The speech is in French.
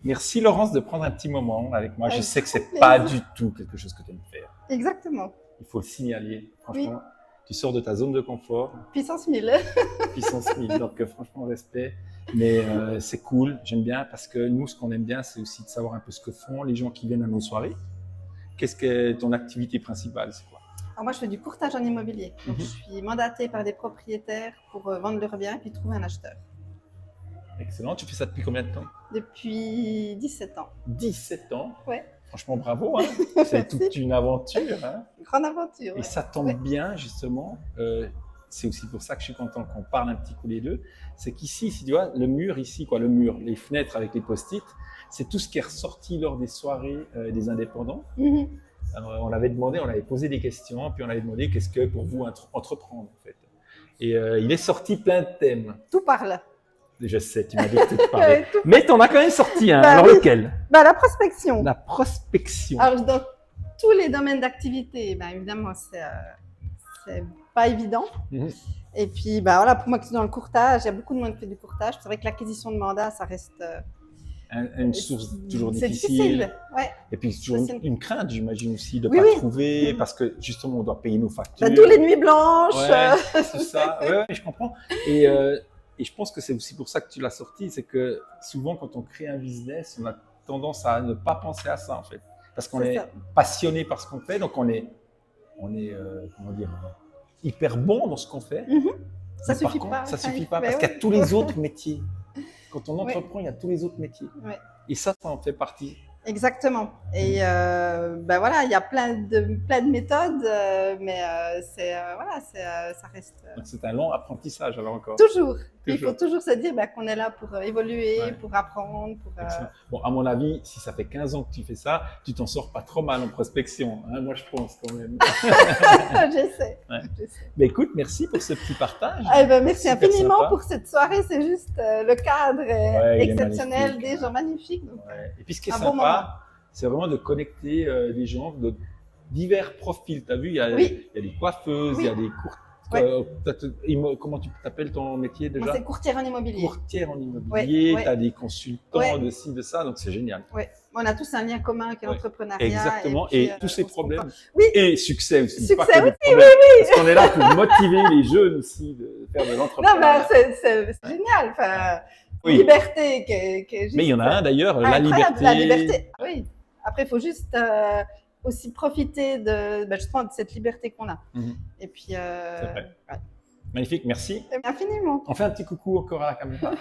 Merci Laurence de prendre un petit moment avec moi. Je Avec sais que grand c'est pas plaisir. du tout quelque chose que tu aimes faire. Exactement. Il faut le signaler. Oui, Franchement, tu sors de ta zone de confort, puissance 1000. puissance 1000. Donc franchement, respect. Mais c'est cool, j'aime bien parce que nous, ce qu'on aime bien, c'est aussi de savoir un peu ce que font les gens qui viennent à nos soirées. Qu'est-ce que ton activité principale, c'est quoi? Alors moi, je fais du courtage en immobilier. Donc, je suis mandatée par des propriétaires pour vendre leurs biens et puis trouver un acheteur. Excellent. Tu fais ça depuis combien de temps? Depuis 17 ans. 17 ans. Ouais, Franchement, bravo. Hein. C'est toute merci. une aventure. Hein. Grande aventure. Et Ouais. ça tombe Ouais. bien, justement. C'est aussi pour ça que je suis content qu'on parle un petit coup les deux. C'est qu'ici, si tu vois, le mur ici, quoi, le mur, les fenêtres avec les post-it, c'est tout ce qui est ressorti lors des soirées des indépendants. Mhm. Alors, on avait demandé, on avait posé des questions, puis on avait demandé qu'est-ce que pour vous entreprendre, en fait. Et il est sorti plein de thèmes. Tout parle. Je sais, tu m'as dit que tu te parlais. Tout- Mais tu en as quand même sorti un. Bah Alors oui. lequel? La prospection. La prospection. Alors, dans tous les domaines d'activité, ben, évidemment, c'est pas évident. Mhm. Et puis, bah, voilà, pour moi qui suis dans le courtage, il y a beaucoup de monde qui fait du courtage. C'est vrai que l'acquisition de mandat, ça reste. Une source toujours C'est difficile. difficile. Ouais. Et puis toujours une crainte, j'imagine aussi, de ne Oui, pas oui. trouver, parce que justement, on doit payer nos factures. Bah, d'où les nuits blanches. Ouais, c'est ça. Ouais, je comprends. Et je pense que c'est aussi pour ça que tu l'as sorti, c'est que souvent, quand on crée un business, on a tendance à ne pas penser à ça, en fait. Parce qu'on est ça. passionné par ce qu'on fait, donc on est comment dire, hyper bon dans ce qu'on fait. Mhm. Ça Mais par suffit contre, pas. ça suffit Ouais. pas, Mais parce ouais. qu'il y a tous les autres métiers. Quand on Ouais. entreprend, il y a tous les autres métiers. Ouais. Et ça en fait partie. Exactement. Et ben voilà, il y a plein de méthodes, mais voilà, ça reste Donc c'est un long apprentissage alors encore. toujours. Il Toujours. faut toujours se dire qu'on est là pour évoluer, Ouais. pour apprendre, pour. Excellent. Bon, à mon avis, si ça fait 15 ans que tu fais ça, tu t'en sors pas trop mal en prospection. Hein, moi, je pense quand même. J'essaie. Ouais. J'essaie. Mais écoute, merci pour ce petit partage. Eh ben, merci Super infiniment sympa. pour cette soirée. C'est juste le cadre est Ouais, il est exceptionnel, magnifique. des gens magnifiques. Donc, Ouais. Et puis ce qui est un bon moment. sympa, c'est vraiment de connecter des gens de divers profils. Tu as vu, il y a Oui. des coiffeuses, Oui. il y a des courtes. Ouais. Comment tu t'appelles ton métier déjà? Moi, c'est courtière en immobilier. Courtière en immobilier, Ouais, ouais. tu as des consultants Ouais. de ci, de ça, donc c'est génial. Ouais. On a tous un lien commun qui est Ouais. l'entrepreneuriat. Exactement. puis, Et tous ces on se problèmes. comprend. Oui. Et succès aussi. Succès pas que des aussi, problèmes. Parce qu'on est là pour motiver les jeunes aussi de faire de Non, l'entrepreneuriat. c'est génial. Enfin, Oui. liberté qui est juste. Mais il y en a un d'ailleurs, la incroyable, liberté. La liberté, oui. Après, il faut juste aussi profiter justement de cette liberté qu'on a. Mhm. Et puis, C'est vrai. ouais. Magnifique, merci. Infiniment. On fait un petit coucou encore à la caméra.